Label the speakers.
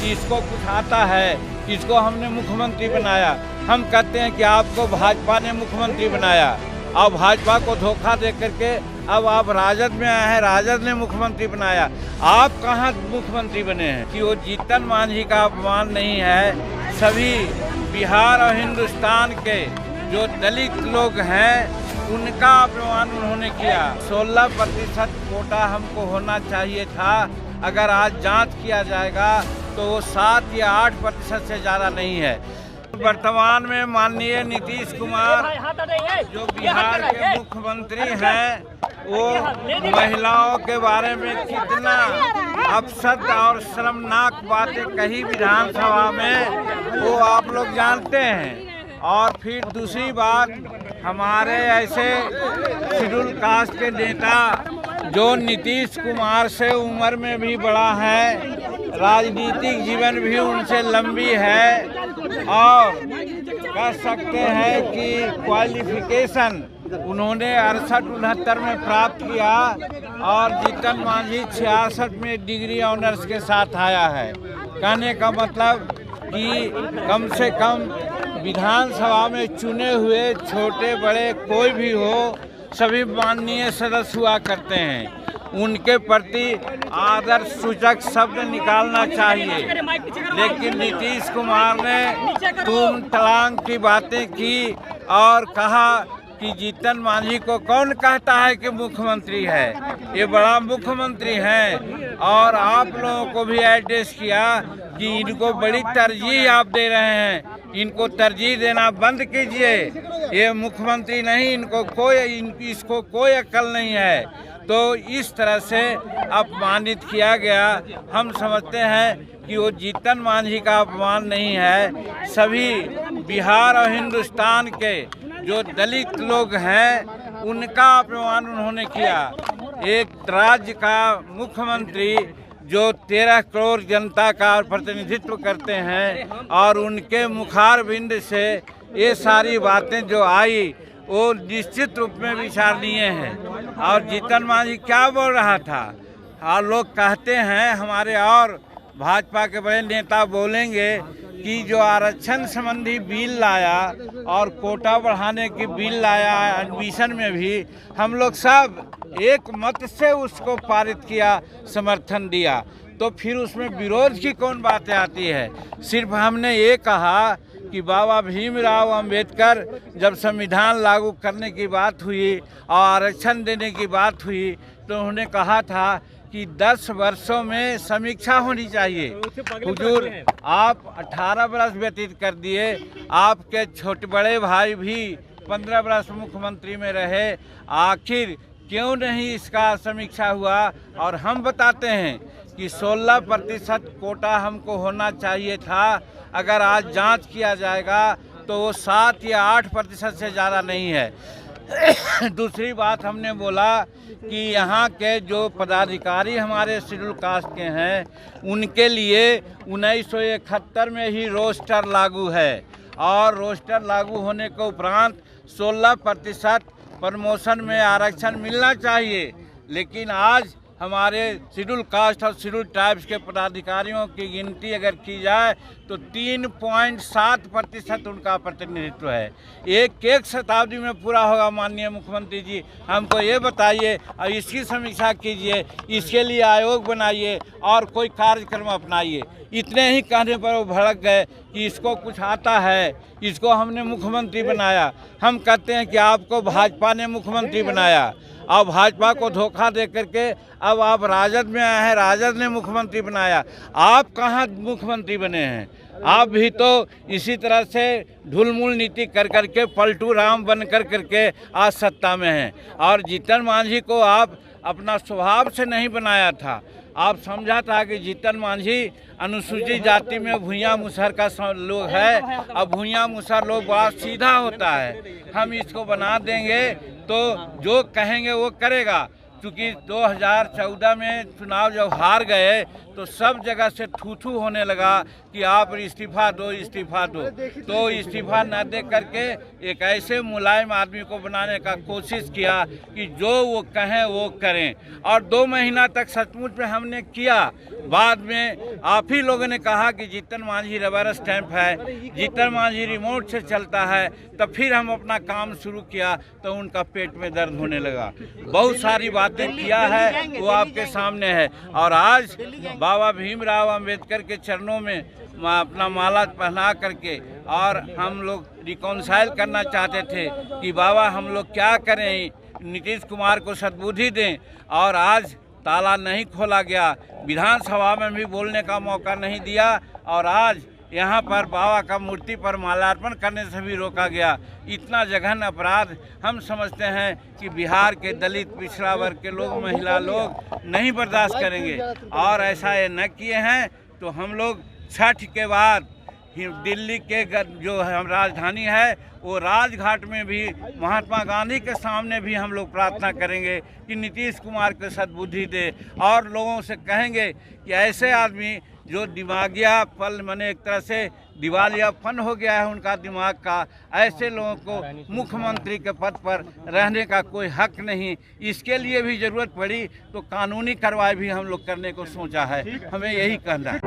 Speaker 1: कि इसको कुछ आता है, इसको हमने मुख्यमंत्री बनाया। हम कहते हैं कि आपको भाजपा ने मुख्यमंत्री बनाया और भाजपा को धोखा दे करके अब आप राजद में आए हैं, राजद ने मुख्यमंत्री बनाया। आप कहाँ मुख्यमंत्री बने हैं? कि वो जीतन मांझी का अपमान नहीं है, सभी बिहार और हिंदुस्तान के जो दलित लोग हैं उनका अपमान उन्होंने किया। 16% कोटा हमको होना चाहिए था। अगर आज जांच किया जाएगा तो वो 7 या 8% से ज़्यादा नहीं है। वर्तमान में माननीय नीतीश कुमार जो बिहार के मुख्यमंत्री हैं, वो महिलाओं के बारे में कितना अपशब्द और शर्मनाक बातें कही विधानसभा में, वो आप लोग जानते हैं। और फिर दूसरी बात, हमारे ऐसे शेड्यूल कास्ट के नेता जो नीतीश कुमार से उम्र में भी बड़ा है, राजनीतिक जीवन भी उनसे लंबी है और कह सकते हैं कि क्वालिफिकेशन उन्होंने 68-69 में प्राप्त किया और जीतन मांझी 66 में डिग्री ऑनर्स के साथ आया है। कहने का मतलब कि कम से कम विधानसभा में चुने हुए छोटे बड़े कोई भी हो, सभी माननीय सदस्य हुआ करते हैं। उनके प्रति आदर सूचक शब्द निकालना चाहिए, लेकिन नीतीश कुमार ने तुम तलांग की बातें की और कहा कि जीतन मांझी को कौन कहता है कि मुख्यमंत्री है, ये बड़ा मुख्यमंत्री है। और आप लोगों को भी एड्रेस किया कि इनको बड़ी तरजीह आप दे रहे हैं, इनको तरजीह देना बंद कीजिए, ये मुख्यमंत्री नहीं, इसको कोई अक्ल नहीं है। तो इस तरह से अपमानित किया गया। हम समझते हैं कि वो जीतन मांझी का अपमान नहीं है, सभी बिहार और हिंदुस्तान के जो दलित लोग हैं उनका अपमान उन्होंने किया। एक राज्य का मुख्यमंत्री जो 13 करोड़ जनता का प्रतिनिधित्व करते हैं और उनके मुखारबिंद से ये सारी बातें जो आई वो निश्चित रूप में विचारणीय है। और जीतन मांझी क्या बोल रहा था, और लोग कहते हैं हमारे और भाजपा के बड़े नेता बोलेंगे कि जो आरक्षण संबंधी बिल लाया और कोटा बढ़ाने की बिल लाया, एडमिशन में भी हम लोग सब एक मत से उसको पारित किया, समर्थन दिया, तो फिर उसमें विरोध की कौन बातें आती है? सिर्फ हमने ये कहा कि बाबा भीमराव अंबेडकर जब संविधान लागू करने की बात हुई और आरक्षण देने की बात हुई तो उन्होंने कहा था कि 10 वर्षों में समीक्षा होनी चाहिए। हुजूर, आप 18 वर्ष व्यतीत कर दिए, आपके छोटे बड़े भाई भी 15 वर्ष मुख्यमंत्री में रहे, आखिर क्यों नहीं इसका समीक्षा हुआ? और हम बताते हैं कि 16% कोटा हमको होना चाहिए था। अगर आज जांच किया जाएगा तो वो 7 या 8% से ज़्यादा नहीं है। दूसरी बात हमने बोला कि यहाँ के जो पदाधिकारी हमारे शेड्यूल कास्ट के हैं उनके लिए 1971 में ही रोस्टर लागू है और रोस्टर लागू होने के उपरांत 16% प्रमोशन में आरक्षण मिलना चाहिए। लेकिन आज हमारे शेड्यूल कास्ट और शेड्यूल ट्राइब्स के पदाधिकारियों की गिनती अगर की जाए तो 3.7% उनका प्रतिनिधित्व है। एक शताब्दी में पूरा होगा। माननीय मुख्यमंत्री जी, हमको ये बताइए और इसकी समीक्षा कीजिए, इसके लिए आयोग बनाइए और कोई कार्यक्रम अपनाइए। इतने ही कहने पर वो भड़क गए कि इसको कुछ आता है, इसको हमने मुख्यमंत्री बनाया। हम कहते हैं कि आपको भाजपा ने मुख्यमंत्री बनाया और भाजपा को धोखा दे करके अब आप राजद में आए हैं, राजद ने मुख्यमंत्री बनाया। आप कहाँ मुख्यमंत्री बने हैं? आप भी तो इसी तरह से ढुलमुल नीति कर करके पलटू राम बन करके आज सत्ता में हैं। और जीतन मांझी को आप अपना स्वभाव से नहीं बनाया था। आप समझा था कि जीतन मांझी अनुसूचित जाति में भूया मुसहर का लोग है, अब भूया मुसहर लोग बहुत सीधा होता है, हम इसको बना देंगे तो जो कहेंगे वो करेगा। क्योंकि 2014 में चुनाव जब हार गए तो सब जगह से थू होने लगा कि आप इस्तीफा दो, इस्तीफा दो। तो इस्तीफा न दे करके एक ऐसे मुलायम आदमी को बनाने का कोशिश किया कि जो वो कहें वो करें। और 2 महीना तक सचमुच में हमने किया। बाद में आप ही लोगों ने कहा कि जीतन मांझी रबर स्टैंप है, जीतन मांझी रिमोट से चलता है। तब फिर हम अपना काम शुरू किया तो उनका पेट में दर्द होने लगा। बहुत सारी बातें किया है, वो आपके सामने है। और आज बाबा भीमराव अंबेडकर के चरणों में अपना माला पहना करके और हम लोग रिकॉन्साइल करना चाहते थे कि बाबा हम लोग क्या करें, नीतीश कुमार को सद्बुद्धि दें। और आज ताला नहीं खोला गया, विधानसभा में भी बोलने का मौका नहीं दिया और आज यहाँ पर बाबा का मूर्ति पर माल्यार्पण करने से भी रोका गया। इतना जघन्य अपराध हम समझते हैं कि बिहार के दलित पिछड़ा वर्ग के लोग, महिला लोग नहीं बर्दाश्त करेंगे। और ऐसा ये न किए हैं तो हम लोग छठ के बाद दिल्ली के जो हम राजधानी है वो राजघाट में भी महात्मा गांधी के सामने भी हम लोग प्रार्थना करेंगे कि नीतीश कुमार को सद्बुद्धि दे। और लोगों से कहेंगे कि ऐसे आदमी जो दिमागिया पल माने एक तरह से दिवालियापन हो गया है उनका दिमाग का, ऐसे लोगों को मुख्यमंत्री के पद पर रहने का कोई हक नहीं। इसके लिए भी ज़रूरत पड़ी तो कानूनी कार्रवाई भी हम लोग करने को सोचा है। हमें यही कहना है।